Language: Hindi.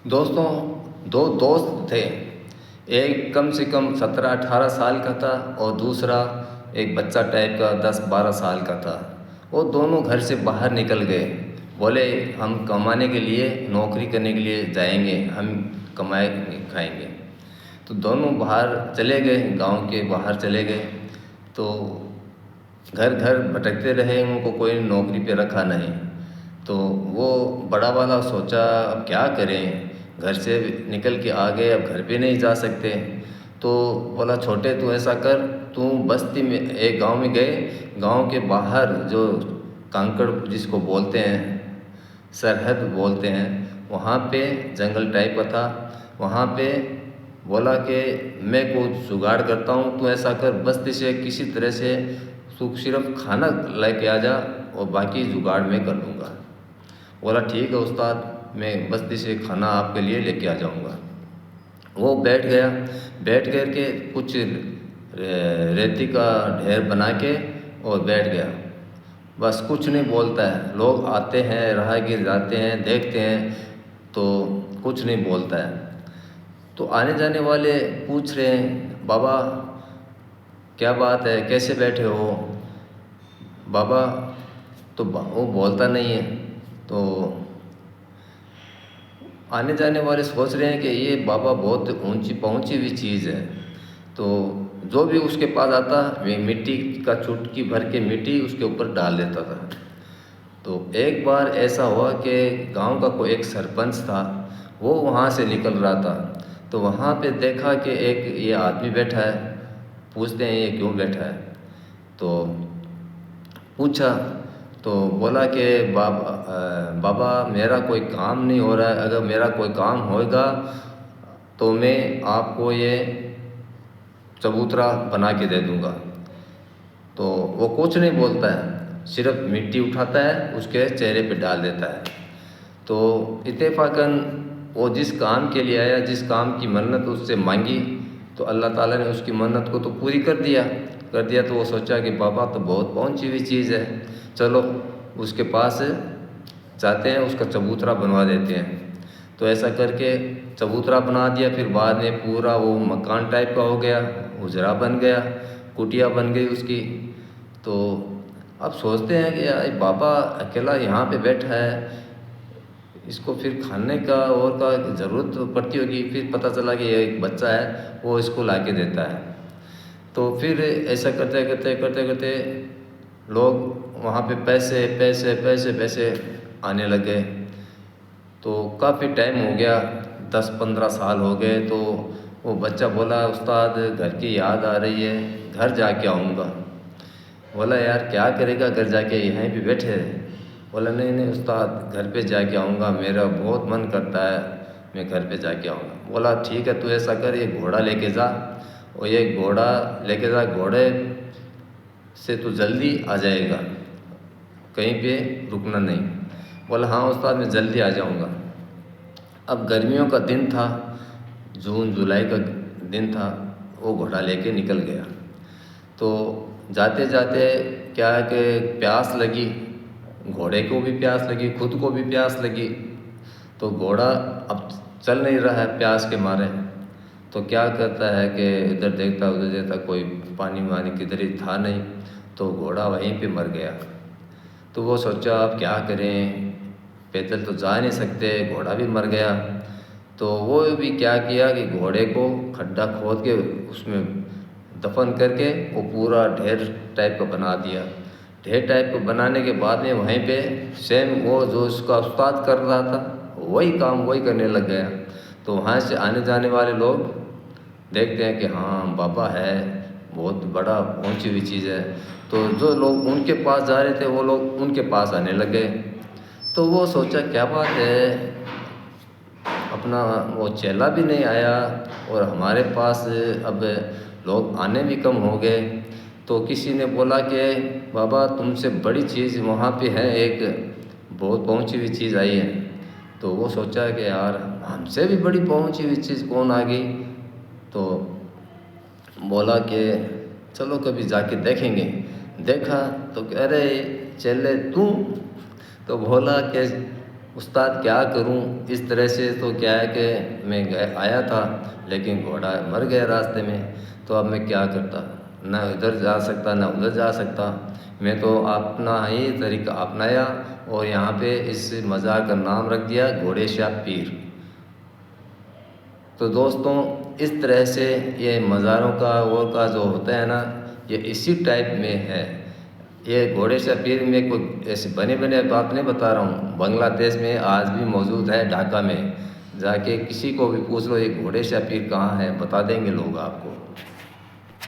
दोस्तों, दो दोस्त थे। एक कम से कम 17-18 साल का था और दूसरा एक बच्चा टाइप का 10-12 साल का था। वो दोनों घर से बाहर निकल गए। बोले हम कमाने के लिए, नौकरी करने के लिए जाएंगे, हम कमाए खाएंगे। तो दोनों बाहर चले गए, गांव के बाहर चले गए। तो घर घर भटकते रहे, उनको कोई नौकरी पे रखा नहीं। तो वो बड़ा वाला सोचा अब क्या करें, घर से निकल के आ गए, अब घर पे नहीं जा सकते। तो बोला छोटे तू ऐसा कर, तू बस्ती में एक गांव में गए, गांव के बाहर जो कांकड़ जिसको बोलते हैं, सरहद बोलते हैं, वहाँ पे जंगल टाइप का था। वहाँ पे बोला कि मैं कुछ जुगाड़ करता हूँ, तू ऐसा कर बस्ती से किसी तरह से तू सिर्फ खाना लेके आ जा और बाकी जुगाड़ मैं कर लूँगा। बोला ठीक है उस्ताद, मैं बस्ती से खाना आपके लिए लेके आ जाऊँगा। वो बैठ गया, बैठ कर के कुछ रेती का ढेर बना के और बैठ गया। बस कुछ नहीं बोलता है, लोग आते हैं, राहगीर जाते हैं, देखते हैं, तो कुछ नहीं बोलता है। तो आने जाने वाले पूछ रहे हैं बाबा क्या बात है, कैसे बैठे हो बाबा? तो वो बोलता नहीं है। तो आने जाने वाले सोच रहे हैं कि ये बाबा बहुत ऊंची पहुंची हुई चीज़ है। तो जो भी उसके पास आता वे मिट्टी का चुटकी भर के मिट्टी उसके ऊपर डाल देता था। तो एक बार ऐसा हुआ कि गांव का कोई एक सरपंच था, वो वहाँ से निकल रहा था। तो वहाँ पे देखा कि एक ये आदमी बैठा है। पूछते हैं ये क्यों बैठा है? तो पूछा तो बोला कि बाबा मेरा कोई काम नहीं हो रहा है, अगर मेरा कोई काम होगा तो मैं आपको ये चबूतरा बना के दे दूँगा। तो वो कुछ नहीं बोलता है, सिर्फ मिट्टी उठाता है, उसके चेहरे पे डाल देता है। तो इत्तेफाकन वो जिस काम के लिए आया, जिस काम की मन्नत उससे मांगी, तो अल्लाह ताला ने उसकी मन्नत को तो पूरी कर दिया। तो वो सोचा कि बाबा तो बहुत पहुंची हुई चीज़ है, चलो उसके पास जाते हैं, उसका चबूतरा बनवा देते हैं। तो ऐसा करके चबूतरा बना दिया। फिर बाद में पूरा वो मकान टाइप का हो गया, उजरा बन गया, कुटिया बन गई उसकी। तो अब सोचते हैं कि यार बाबा अकेला यहाँ पे बैठा है, इसको फिर खाने का और का ज़रूरत पड़ती होगी। फिर पता चला कि एक बच्चा है, वो इसको ला के देता है। तो फिर ऐसा करते करते करते करते लोग वहाँ पे पैसे पैसे पैसे पैसे आने लगे। तो काफ़ी टाइम हो गया, 10-15 साल हो गए। तो वो बच्चा बोला उस्ताद घर की याद आ रही है, घर जाके आऊँगा। बोला यार क्या करेगा घर जाके, यहीं पे बैठे रहे? बोला नहीं नहीं उस्ताद घर पे जाके आऊँगा, मेरा बहुत मन करता है, मैं घर पे जाके आऊँगा। बोला ठीक है, तू ऐसा कर ये घोड़ा लेके जा, और ये घोड़ा लेके जा, घोड़े से तू जल्दी आ जाएगा, कहीं पे रुकना नहीं। बोला हाँ उस्ताद मैं जल्दी आ जाऊँगा। अब गर्मियों का दिन था, जून जुलाई का दिन था। वो घोड़ा लेके निकल गया। तो जाते जाते क्या है कि प्यास लगी, घोड़े को भी प्यास लगी, खुद को भी प्यास लगी। तो घोड़ा अब चल नहीं रहा है प्यास के मारे। तो क्या करता है कि इधर देखता उधर देखता, कोई पानी वानी किधर ही था नहीं। तो घोड़ा वहीं पे मर गया। तो वो सोचा अब क्या करें, पैदल तो जा नहीं सकते, घोड़ा भी मर गया। तो वो भी क्या किया कि घोड़े को खड्डा खोद के उसमें दफन करके वो पूरा ढेर टाइप का बना दिया। ढेर टाइप का बनाने के बाद में वहीं पे सेम वो जो उसका उस्ताद कर रहा था वही काम वही करने लग गया। तो वहाँ से आने जाने वाले लोग देखते हैं कि हाँ बाबा है, बहुत बड़ा पहुंची हुई चीज़ है। तो जो लोग उनके पास जा रहे थे वो लोग उनके पास आने लग गए। तो वो सोचा क्या बात है, अपना वो चेला भी नहीं आया और हमारे पास अब लोग आने भी कम हो गए। तो किसी ने बोला कि बाबा तुमसे बड़ी चीज़ वहाँ पे है, एक बहुत पहुँची हुई चीज़ आई है। तो वो सोचा कि यार हमसे भी बड़ी पहुँची हुई चीज़ कौन आ गई? तो बोला कि चलो कभी जाके देखेंगे। देखा तो कह रहे चले तू? तो बोला कि उस्ताद क्या करूं, इस तरह से तो क्या है कि मैं आया था लेकिन घोड़ा मर गया रास्ते में, तो अब मैं क्या करता, ना इधर जा सकता ना उधर जा सकता। मैं तो अपना ही तरीका अपनाया और यहाँ पे इस मज़ार का नाम रख दिया घोड़े शाह पीर। तो दोस्तों इस तरह से ये मज़ारों का और का जो होता है ना, ये इसी टाइप में है। ये घोड़े शाह पीर में कोई ऐसे बने बने बात नहीं बता रहा हूँ, बांग्लादेश में आज भी मौजूद है, ढाका में जाके किसी को भी पूछ लो ये घोड़े शाह पीर कहाँ है, बता देंगे लोग आपको।